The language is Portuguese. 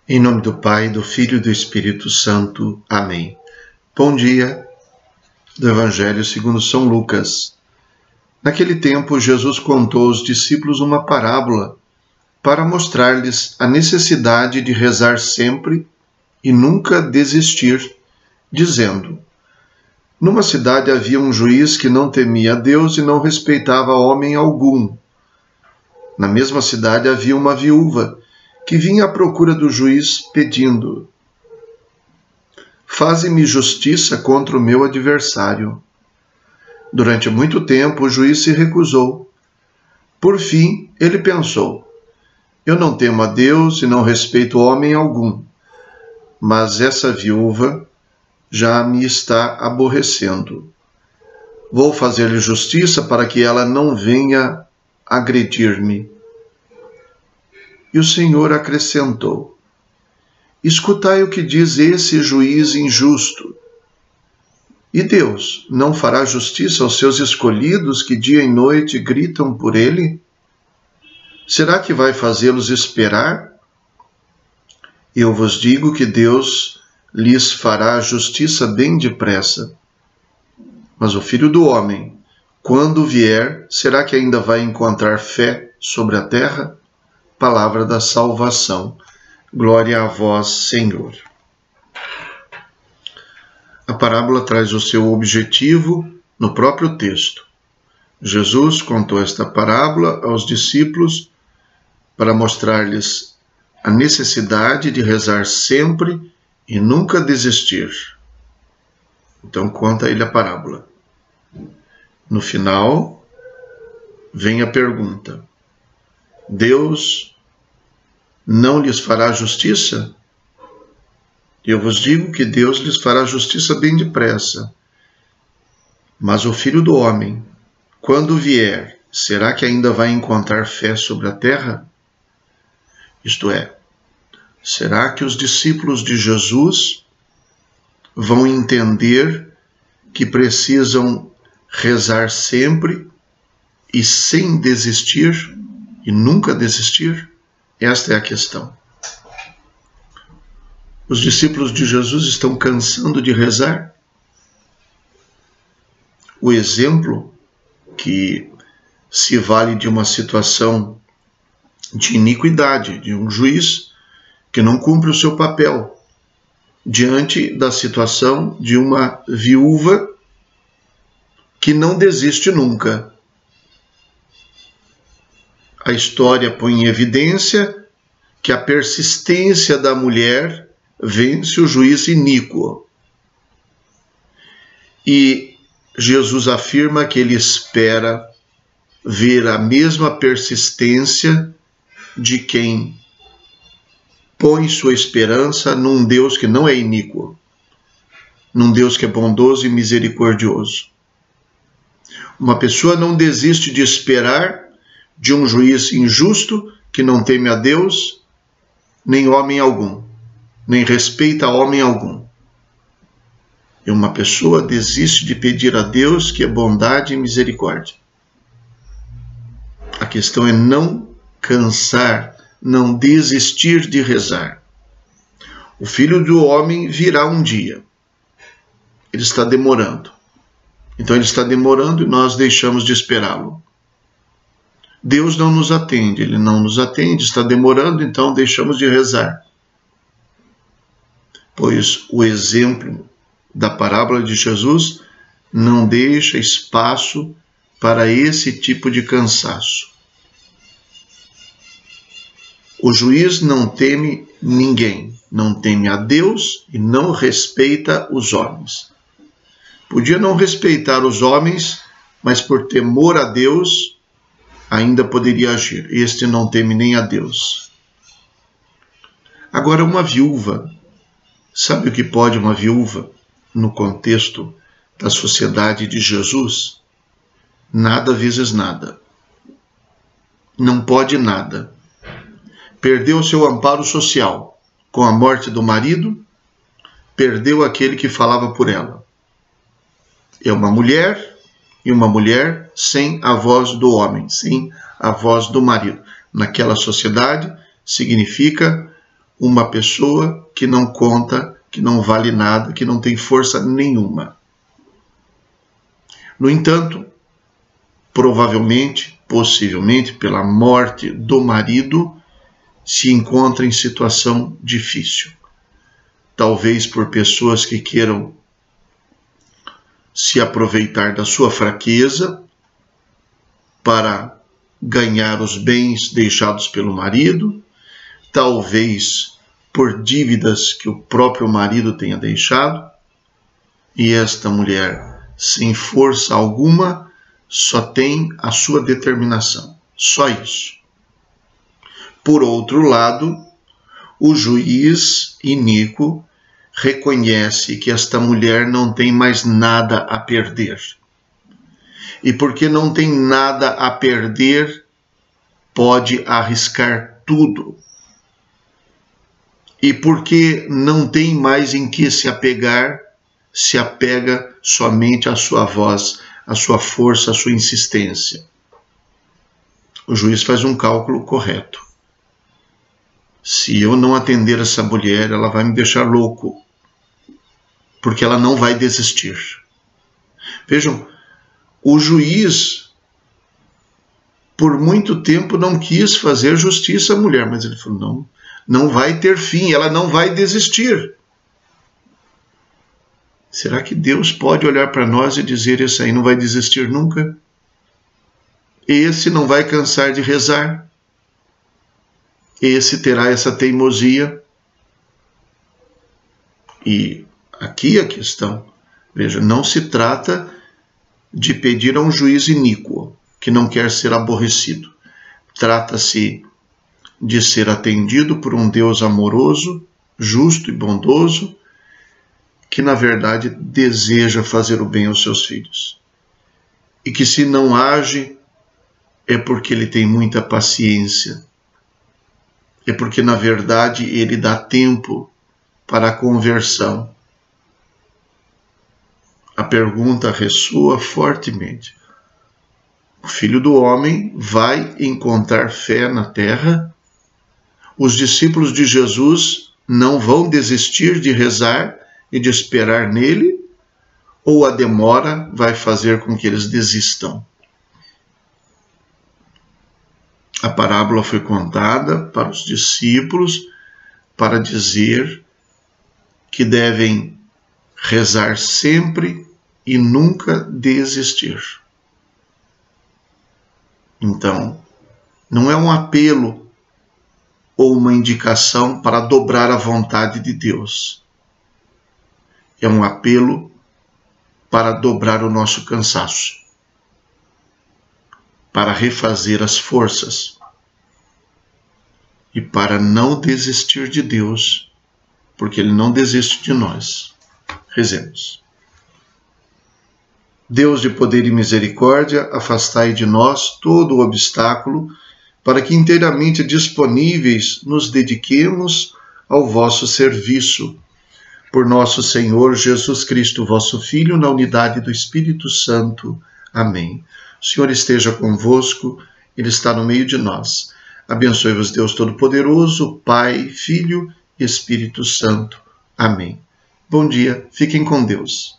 Em nome do Pai, do Filho e do Espírito Santo. Amém. Bom dia do Evangelho segundo São Lucas. Naquele tempo, Jesus contou aos discípulos uma parábola para mostrar-lhes a necessidade de rezar sempre e nunca desistir, dizendo: Numa cidade havia um juiz que não temia a Deus e não respeitava homem algum. Na mesma cidade havia uma viúva que vinha à procura do juiz pedindo: Faze-me justiça contra o meu adversário. Durante muito tempo o juiz se recusou. Por fim, ele pensou: Eu não temo a Deus e não respeito homem algum, mas essa viúva já me está aborrecendo. Vou fazer-lhe justiça para que ela não venha agredir-me. E o Senhor acrescentou: Escutai o que diz esse juiz injusto. E Deus não fará justiça aos seus escolhidos que dia e noite gritam por ele? Será que vai fazê-los esperar? Eu vos digo que Deus lhes fará justiça bem depressa. Mas o Filho do Homem, quando vier, será que ainda vai encontrar fé sobre a terra? Palavra da salvação. Glória a vós, Senhor. A parábola traz o seu objetivo no próprio texto. Jesus contou esta parábola aos discípulos para mostrar-lhes a necessidade de rezar sempre e nunca desistir. Então conta ele a parábola. No final, vem a pergunta: Deus não lhes fará justiça? Eu vos digo que Deus lhes fará justiça bem depressa. Mas o Filho do Homem, quando vier, será que ainda vai encontrar fé sobre a terra? Isto é, será que os discípulos de Jesus vão entender que precisam rezar sempre e sem desistir e nunca desistir? Esta é a questão. Os discípulos de Jesus estão cansando de rezar? O exemplo que se vale de uma situação de iniquidade, de um juiz que não cumpre o seu papel, diante da situação de uma viúva que não desiste nunca. A história põe em evidência que a persistência da mulher vence o juiz iníquo. E Jesus afirma que ele espera ver a mesma persistência de quem põe sua esperança num Deus que não é iníquo, num Deus que é bondoso e misericordioso. Uma pessoa não desiste de esperar de um juiz injusto que não teme a Deus, nem homem algum, nem respeita homem algum. E uma pessoa desiste de pedir a Deus que é bondade e misericórdia. A questão é não cansar, não desistir de rezar. O Filho do Homem virá um dia. Ele está demorando. Então ele está demorando e nós deixamos de esperá-lo. Deus não nos atende, ele não nos atende, está demorando, então deixamos de rezar. Pois o exemplo da parábola de Jesus não deixa espaço para esse tipo de cansaço. O juiz não teme ninguém, não teme a Deus e não respeita os homens. Podia não respeitar os homens, mas por temor a Deus ainda poderia agir. Este não teme nem a Deus. Agora, uma viúva, sabe o que pode uma viúva no contexto da sociedade de Jesus? Nada vezes nada. Não pode nada. Perdeu seu amparo social com a morte do marido, perdeu aquele que falava por ela. É uma mulher, e uma mulher sem a voz do homem, sem a voz do marido. Naquela sociedade significa uma pessoa que não conta, que não vale nada, que não tem força nenhuma. No entanto, provavelmente, possivelmente, pela morte do marido, se encontra em situação difícil. Talvez por pessoas que queiram se aproveitar da sua fraqueza para ganhar os bens deixados pelo marido, talvez por dívidas que o próprio marido tenha deixado, e esta mulher, sem força alguma, só tem a sua determinação, só isso. Por outro lado, o juiz iníquo reconhece que esta mulher não tem mais nada a perder. E porque não tem nada a perder, pode arriscar tudo. E porque não tem mais em que se apegar, se apega somente à sua voz, à sua força, à sua insistência. O juiz faz um cálculo correto. Se eu não atender essa mulher, ela vai me deixar louco, porque ela não vai desistir. Vejam, o juiz, por muito tempo, não quis fazer justiça à mulher, mas ele falou, não vai ter fim, ela não vai desistir. Será que Deus pode olhar para nós e dizer, esse aí não vai desistir nunca? Esse não vai cansar de rezar? Esse terá essa teimosia? E aqui a questão, veja, não se trata de pedir a um juiz iníquo, que não quer ser aborrecido. Trata-se de ser atendido por um Deus amoroso, justo e bondoso, que na verdade deseja fazer o bem aos seus filhos. E que se não age, é porque ele tem muita paciência. É porque na verdade ele dá tempo para a conversão. A pergunta ressoa fortemente. O Filho do Homem vai encontrar fé na terra? Os discípulos de Jesus não vão desistir de rezar e de esperar nele? Ou a demora vai fazer com que eles desistam? A parábola foi contada para os discípulos para dizer que devem rezar sempre e nunca desistir. Então, não é um apelo ou uma indicação para dobrar a vontade de Deus. É um apelo para dobrar o nosso cansaço, para refazer as forças e para não desistir de Deus, porque Ele não desiste de nós. Rezemos. Deus de poder e misericórdia, afastai de nós todo o obstáculo, para que inteiramente disponíveis nos dediquemos ao vosso serviço. Por nosso Senhor Jesus Cristo, vosso Filho, na unidade do Espírito Santo. Amém. O Senhor esteja convosco, Ele está no meio de nós. Abençoe-vos Deus Todo-Poderoso, Pai, Filho e Espírito Santo. Amém. Bom dia, fiquem com Deus.